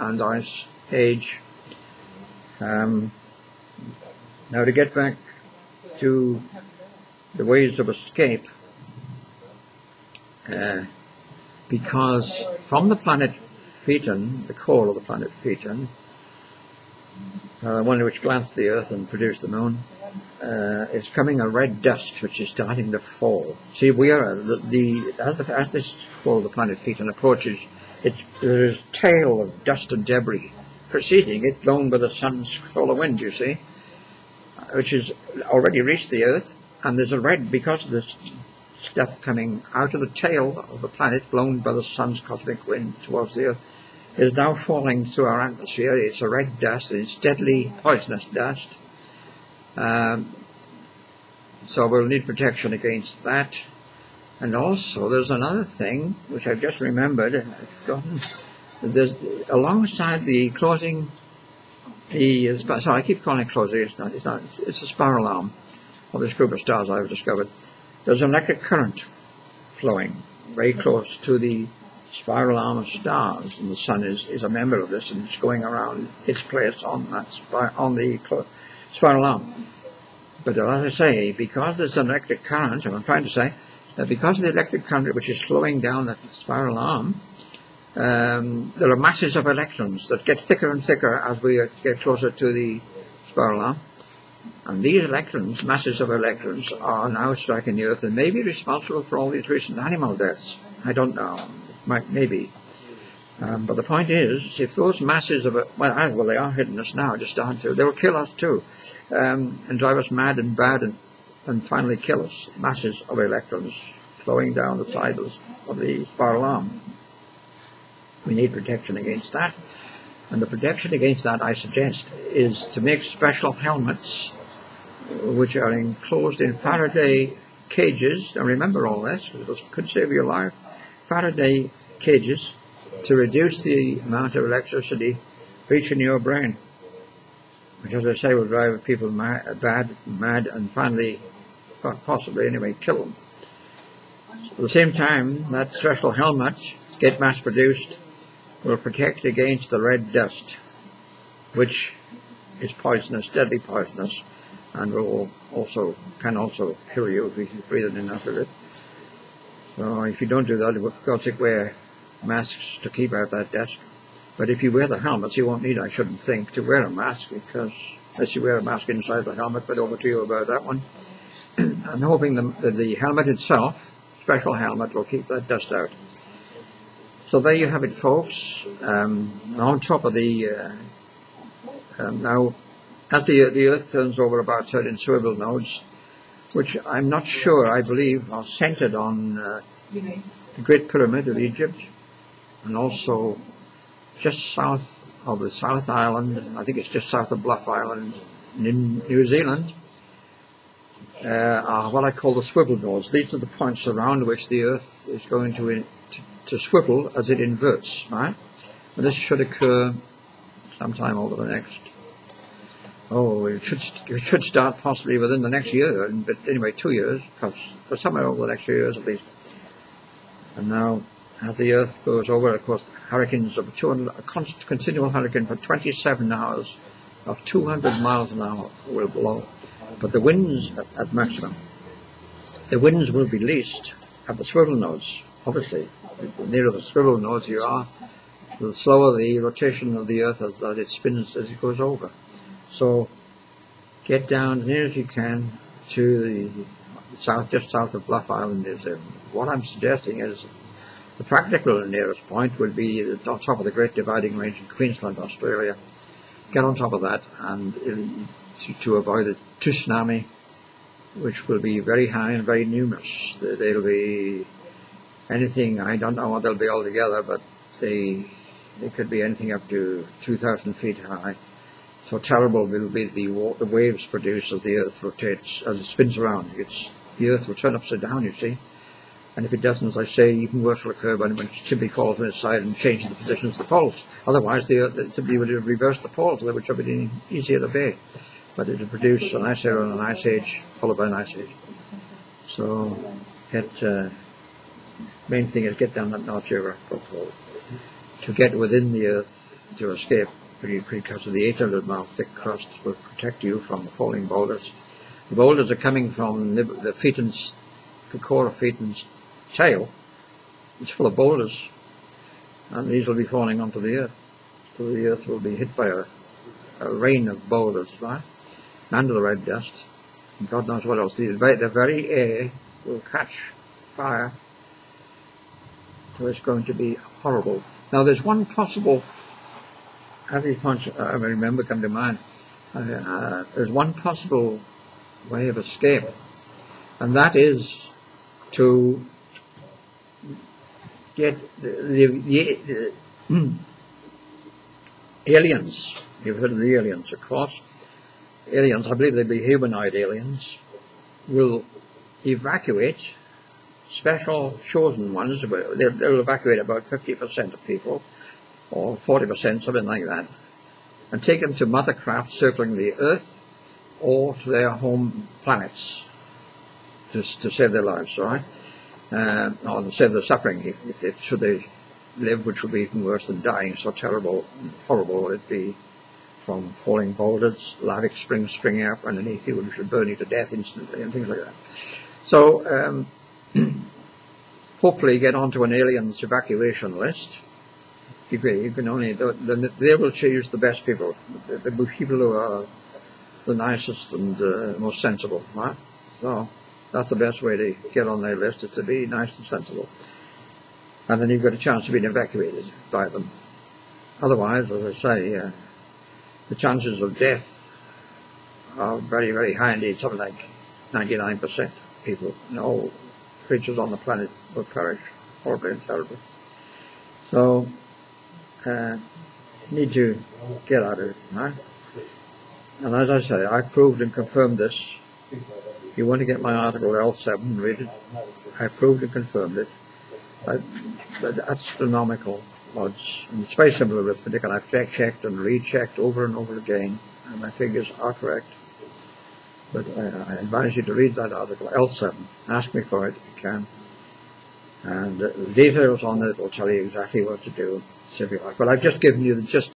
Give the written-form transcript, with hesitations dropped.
and Ice Age. Now to get back to the ways of escape, because from the planet Phaeton, the core of the planet Phaeton, the one which glanced the Earth and produced the Moon, is coming a red dust which is starting to fall. See, we are as this core of the planet Phaeton approaches, there is a tail of dust and debris preceding it, blown by the sun's solar wind, you see, which has already reached the Earth, and there's a red because of this stuff coming out of the tail of the planet, blown by the sun's cosmic wind towards the Earth, is now falling through our atmosphere. It's a red dust, and it's deadly poisonous dust. So we'll need protection against that. And also there's another thing which I've just remembered, and I've forgotten. There's alongside the closing, sorry, I keep calling it closing. It's a spiral arm of this group of stars I've discovered. There's an electric current flowing very close to the spiral arm of stars, and the sun is a member of this, and it's going around its place on the spiral arm. But as I say, because there's an electric current, and I'm trying to say that because of the electric current which is flowing down that spiral arm, there are masses of electrons that get thicker and thicker as we get closer to the spiral arm. And these electrons, masses of electrons, are now striking the Earth and may be responsible for all these recent animal deaths. I don't know. Maybe. But the point is, if those masses of, well, they are hitting us now, just starting to, they will kill us too, and drive us mad and bad, and finally kill us. Masses of electrons flowing down the sides of the spiral arm. We need protection against that. And the protection against that, I suggest, is to make special helmets which are enclosed in Faraday cages. Now remember all this, because it could save your life. Faraday cages to reduce the amount of electricity reaching your brain, which, as I say, will drive people mad, and finally, possibly anyway, kill them. At the same time, that special helmet, get mass produced, will protect against the red dust, which is poisonous, deadly poisonous, and can also kill you if you breathe enough of it. So if you don't do that, you've got to wear masks to keep out that dust. But if you wear the helmets, you won't need, I shouldn't think, to wear a mask, because unless you wear a mask inside the helmet. But over to you about that one. I'm hoping that the helmet itself, special helmet, will keep that dust out. So there you have it, folks. On top of the now, as the Earth turns over about certain swivel nodes, which I'm not sure, I believe, are centered on the Great Pyramid of Egypt, and also just south of the South Island, I think it's just south of Bluff Island in New Zealand, are what I call the swivel nodes. These are the points around which the Earth is going to swivel as it inverts, right? And this should occur sometime over the next, it should start possibly within the next year, but anyway 2 years, for somewhere over the next few years at least. And now, as the Earth goes over, of course, hurricanes of a continual hurricane for 27 hours of 200 miles an hour will blow. But the winds at maximum. The winds will be least at the swivel nodes. Obviously, the nearer the swivel nodes you are, the slower the rotation of the Earth as it spins as it goes over. So get down as near as you can to the south, just south of Bluff Island. What I'm suggesting is the practical nearest point would be on top of the Great Dividing Range in Queensland, Australia. Get on top of that and to avoid a tsunami, which will be very high and very numerous. They'll be anything, I don't know what they'll be altogether, but they could be anything up to 2,000 feet high. So terrible will be the waves produced as the Earth rotates, as it spins around. The Earth will turn upside down, you see. And if it doesn't, as I say, even worse will occur when it simply falls on its side and changes the positions of the poles. Otherwise, the Earth simply would reverse the poles, which would be easier to obey. But it will produce an ice era and an ice age, followed by an ice age. So, main thing is get down that North Geographical Pole to get within the Earth to escape because of the 800 mile thick crust will protect you from falling boulders. The boulders are coming from the core of Phaeton's tail. It's full of boulders, and these will be falling onto the Earth. So the Earth will be hit by a rain of boulders, right? And the red dust. And God knows what else. The very air will catch fire. So it's going to be horrible. Now there's one possible, I remember come to mind, there's one possible way of escape, and that is to get the aliens. You've heard of the aliens, of course. Aliens, I believe they'd be humanoid aliens, will evacuate special chosen ones. They'll evacuate about 50% of people, or 40%, something like that, and take them to mother craft circling the Earth or to their home planets to save their lives, right? Or to save their suffering, should they live, which would be even worse than dying. So terrible and horrible would it be, from falling boulders, lava springs springing up underneath you, which would burn you to death instantly, and things like that. So hopefully get onto an alien's evacuation list. You can only, they will choose the best people, the people who are the nicest and most sensible, right? So that's the best way to get on their list, is to be nice and sensible. And then you've got a chance of being evacuated by them. Otherwise, as I say, the chances of death are very, very high indeed. Something like 99% people, all creatures on the planet will perish horribly and terribly. So, need to get out of it, right? And as I say, I proved and confirmed this. If you want to get my article L7, read it. I proved and confirmed it. The astronomical odds and space symbol arithmetic, and I've checked and rechecked over and over again, and my figures are correct. But I advise you to read that article L7. Ask me for it if you can. And the details on it will tell you exactly what to do, if you like. But I've just given you the gist